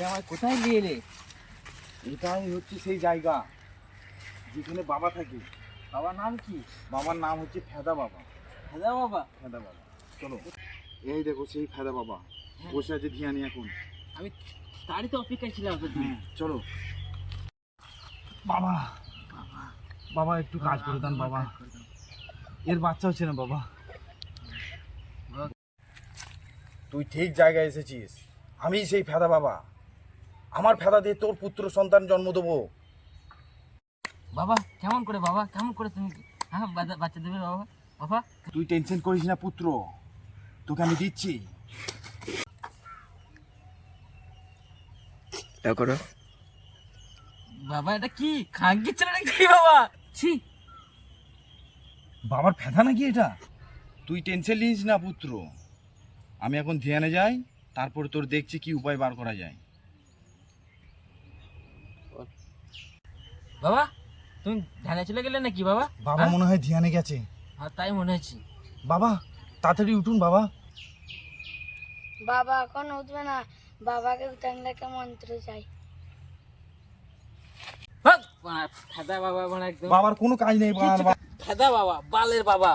আমার কোথায় নিয়ে এলে? এটাই হচ্ছে সেই জায়গা যেখানে বাবা থাকে। বাবার নাম কি? বাবার নাম হচ্ছে ফেদা বাবা। ফেদা বাবা? ফেদা বাবা, চলো। এই দেখো সেই ফেদা বাবা বসে আছে ধিয়ানি এখন। আমি তারই তো অপেক্ষায় ছিলাম এতদিন। চলো বাবা, বাবা একটু কাজ করে দেন বাবা, এর বাচ্চা হচ্ছে না বাবা। তুই ঠিক জায়গায় এসেছিস, আমি সেই ফেদা বাবা। আমার ফেদা দিয়ে তোর পুত্র সন্তান জন্ম দেবো। বাবা কেমন করে বাবা, কেমন করে তুমি হ্যাঁ বাচ্চা দেবে বাবা? বাবা তুই টেনশন করিস না পুত্র, তোকে আমি দিচ্ছি। বাবা এটা কি খাঙ্কির ছেলে নাকি বাবা? ছি, বাবার ফেদা নাকি এটা? তুই টেনশন নিস না পুত্র, আমি এখন ধ্যানে যাই, তারপর তোর দেখছি কি উপায় বার করা যায়। বাবা তুমি ধ্যানে চলে গেলে নাকি বাবা? বাবা মনে হয় ধ্যানে গেছে। হ্যাঁ তাই মনে হচ্ছে। বাবা তাড়াতাড়ি উঠুন বাবা। বাবা এখন উঠবে না, বাবাকে উঠানটাকে মন্ত্র চাই। হ্যাঁ, ফেদা বাবা মানে একদম বাবার কোনো কাজ নেই বাবা। ফেদা বাবা, বালের বাবা।